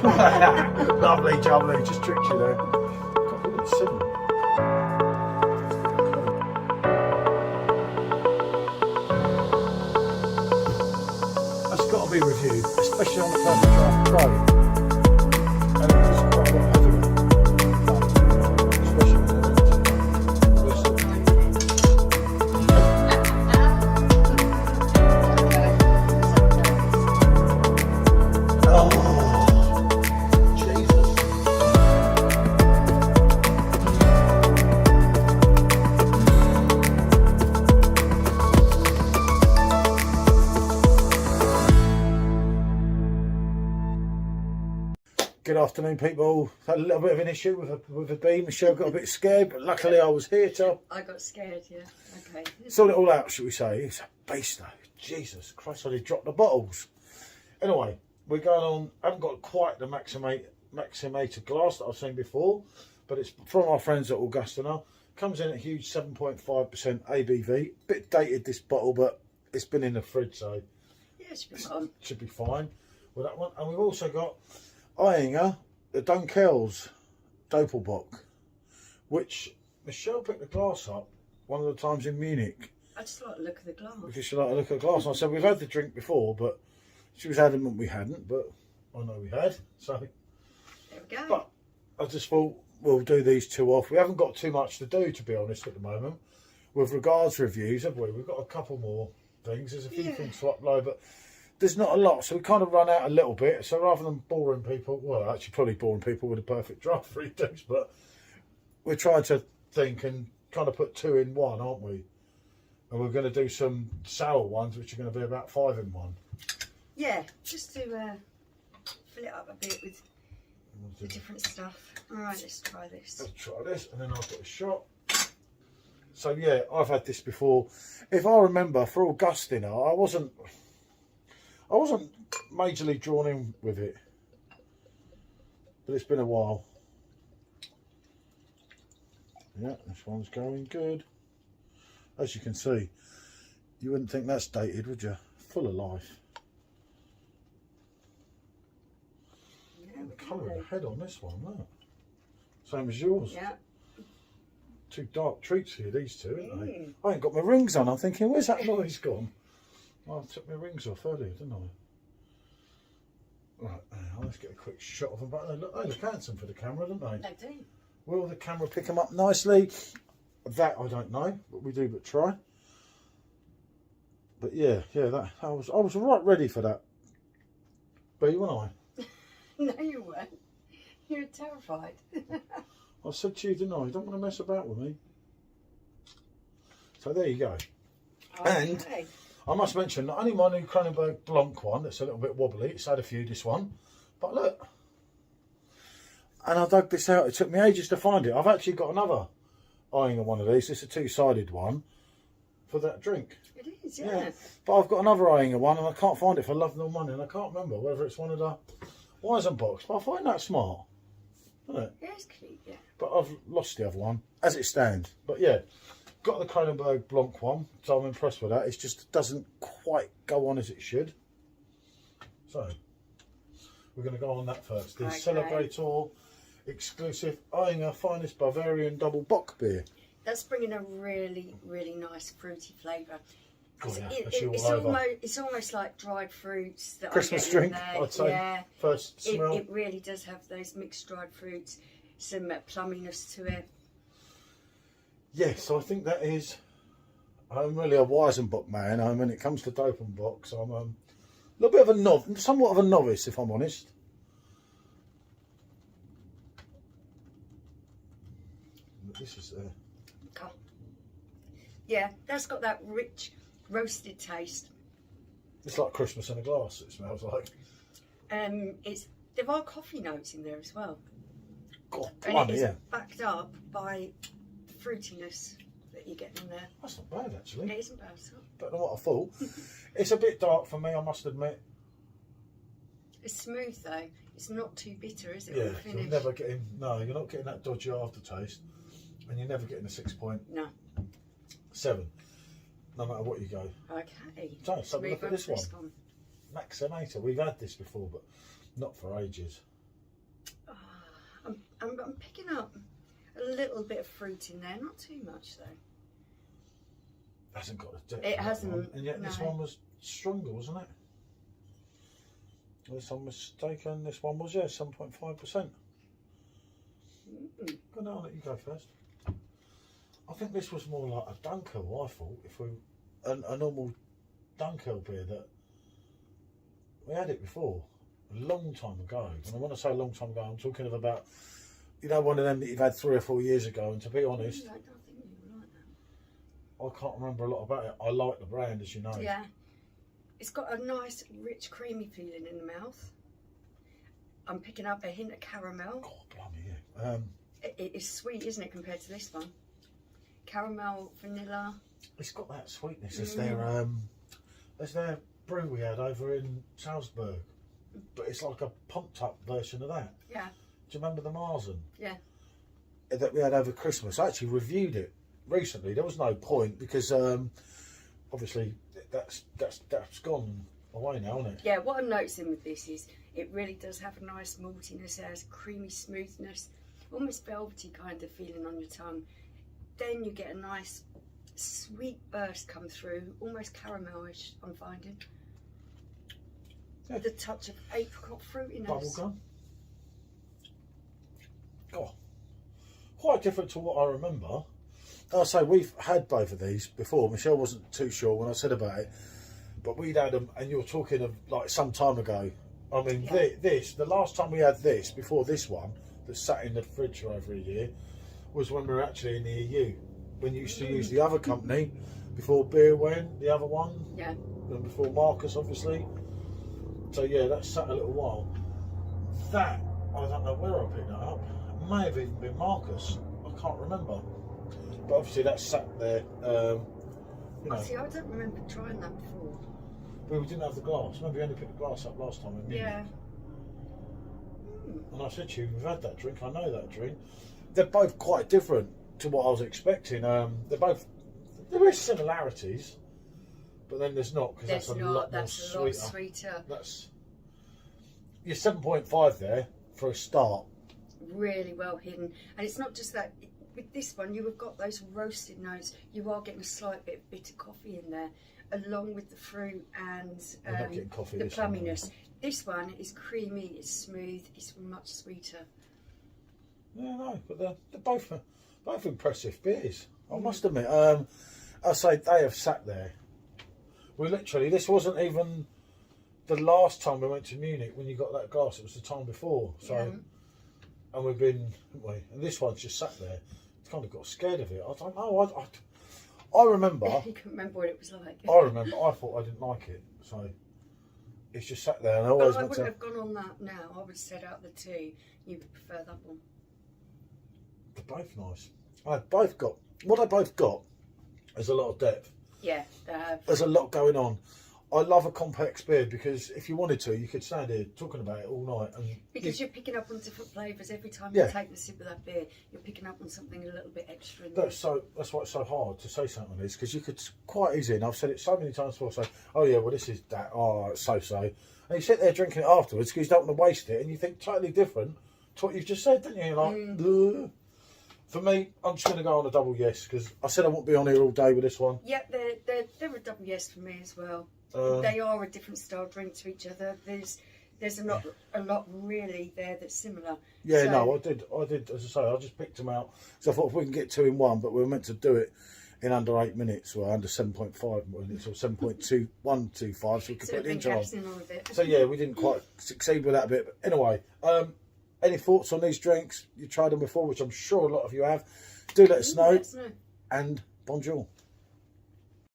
Lovely jubbly, just tricked you there. God, look at the signal. That's got to be reviewed, especially on the first draft pro. And it's quite a lot heavier. Especially when Good afternoon, people. Had a little bit of an issue with a beam. Michelle got a bit scared, but luckily I was here to... I got scared, yeah. Okay. Sort it all out, shall we say. It's a beast, though. Jesus Christ, I did drop the bottles. Anyway, we're going on... I haven't got quite the Maximator glass that I've seen before, but it's from our friends at Augustiner. Comes in at a huge 7.5% ABV. Bit dated, this bottle, but it's been in the fridge, so... Yeah, it should be fine. Should be fine with that one. And we've also got... Ayinger, the Dunkel's Doppelbock, which Michelle picked the glass up one of the times in Munich. I just like to look at the glass. Because she liked to look at the glass. And I said, we've had the drink before, but she was adamant we hadn't, but I know we had. So there we go. But I just thought we'll do these two off. We haven't got too much to do, to be honest, at the moment. With regards to reviews, have we? We've got a couple more things. There's a few things to upload, but there's not a lot, so we kind of run out a little bit. So rather than boring people, well, actually probably boring people with a perfect draft redos, but we're trying to think and kind of put two in one, aren't we? And we're going to do some sour ones, which are going to be about 5 in 1. Yeah, just to fill it up a bit with the different stuff. All right, let's try this. Let's try this, and then I'll put a shot. So yeah, I've had this before. If I remember, for Augustiner, I wasn't majorly drawn in with it, but it's been a while. Yeah, this one's going good. As you can see, you wouldn't think that's dated, would you? Full of life. Yeah, The colour of the head on this one, look. Same as yours. Yeah. Two dark treats here, these two, aren't they? I ain't got my rings on. I'm thinking, where's that noise gone? Well, I took my rings off earlier, didn't I? Right, now let's get a quick shot of them. But they look handsome for the camera, don't they? They do. Will the camera pick them up nicely? That I don't know, but we do but try. But yeah, that I was right ready for that. But wasn't I? No, you weren't. You were terrified. I said to you, didn't I? You don't want to mess about with me. So there you go. Okay. And I must mention, not only my new Cronenberg Blanc one, that's a little bit wobbly, it's had a few, this one, but look. And I dug this out, it took me ages to find it. I've actually got another Ayinger one of these, it's a two-sided one for that drink. It is, yeah. But I've got another Ayinger one and I can't find it for love nor money, and I can't remember whether it's one of the Weizenbocks, but I find that smart, isn't it? Yeah, it's cute, yeah. But I've lost the other one, as it stands. But yeah. Got the Cronenberg Blanc one, so I'm impressed with that. It just doesn't quite go on as it should. So we're going to go on that first. The Celebrator exclusive Ayinger Finest Bavarian Doppelbock beer. That's bringing a really, really nice fruity flavour. It's almost like dried fruits that Christmas drink, I'd say. Yeah, first smell. It really does have those mixed dried fruits, some plumminess to it. Yes, I think that is. I'm really a Weizenbock man. When it comes to Doppelbocks, I'm a little bit of a novice, somewhat of a novice, if I'm honest. This is yeah, that's got that rich roasted taste. It's like Christmas in a glass. It smells like. There are coffee notes in there as well. God, and it is yeah. backed up by fruitiness that you get in there. That's not bad, actually. It isn't bad at all. Better than what I thought. It's a bit dark for me, I must admit. It's smooth though. It's not too bitter, is it? Yeah, you're never getting. No, you're not getting that dodgy aftertaste, and you're never getting a 6.7. No. No matter what you go. Okay. So let's have a look at this one. Maximator. We've had this before, but not for ages. I'm picking up a little bit of fruit in there, not too much though. Hasn't got the depth. It hasn't. And yet this no. one was stronger, wasn't it? Unless I'm mistaken, this one was, yeah, 7.5%. Go down, let you go first. I think this was more like a Dunkel, I thought, if we a normal Dunkel beer that we had it before, a long time ago. And when I say a long time ago, I'm talking of about, you know, one of them that you've had 3 or 4 years ago. And to be honest, I don't think you like that. I can't remember a lot about it. I like the brand, as you know. Yeah, it's got a nice, rich, creamy feeling in the mouth. I'm picking up a hint of caramel. God, blimey, yeah. It is sweet, isn't it, compared to this one? Caramel, vanilla. It's got that sweetness as their brew we had over in Salzburg, but it's like a pumped up version of that. Yeah. Do you remember the Marzen? Yeah. That we had over Christmas. I actually reviewed it recently. There was no point because obviously that's gone away now, isn't it? Yeah, what I'm noticing with this is it really does have a nice maltiness, it has creamy smoothness, almost velvety kind of feeling on your tongue. Then you get a nice sweet burst come through, almost caramelish, I'm finding. Yeah. With a touch of apricot fruitiness. Bubblegum. Oh, quite different to what I remember. I'll say we've had both of these before. Michelle wasn't too sure when I said about it, but we'd had them, and you're talking of like some time ago. I mean, yeah. the last time we had this, before this one, that sat in the fridge for over a year, was when we were actually in the EU. When you used to use the other company, before Beer went, the other one, yeah, and before Marcus, obviously. So yeah, that sat a little while. That, I don't know where I picked that up. It may have even been Marcus. I can't remember. But obviously that sat there. You know. See, I don't remember trying that before. We didn't have the glass. Remember, we only picked the glass up last time in Munich. Yeah. And I said to you, we've had that drink. I know that drink. They're both quite different to what I was expecting. There is similarities, but then there's not, because that's a lot sweeter. That's your 7.5 there for a start. Really well hidden, and it's not just that. With this one, you have got those roasted notes. You are getting a slight bit of bitter coffee in there, along with the fruit and the plumminess. This one is creamy, it's smooth, it's much sweeter. Yeah, no, but they're both impressive beers. I must admit. I say they have sat there. We literally, this wasn't even the last time we went to Munich when you got that glass. It was the time before. So, yeah. And we've been, haven't we? And this one's just sat there. Kind of got scared of it. I don't know. I remember. You can remember what it was like. I remember. I thought I didn't like it, so it's just sat there. And I always I wouldn't have gone on that now. I would have said out the two, you would prefer that one. They're both nice. They've both got is a lot of depth. Yeah, they have. There's a lot going on. I love a complex beer because if you wanted to, you could stand here talking about it all night. Because you're picking up on different flavours every time you take the sip of that beer. You're picking up on something a little bit extra. That's why it's so hard to say something on this, because you could quite easily, and I've said it so many times before, say, oh yeah, well this is that, oh it's so. And you sit there drinking it afterwards because you don't want to waste it, and you think totally different to what you've just said, don't you? You're like, ugh. For me, I'm just going to go on a double yes, because I said I won't be on here all day with this one. Yeah, they're a double yes for me as well. They are a different style drink to each other. There's a lot really there that's similar. Yeah, so, no, I did. As I say, I just picked them out. So I thought if we can get 2 in 1, but we were meant to do it in under 8 minutes, or under 7.5 minutes, or 7.2125, so we could put the intro on. So yeah, we didn't quite succeed with that a bit. But anyway, any thoughts on these drinks? You tried them before, which I'm sure a lot of you have. Do let us know. And bonjour.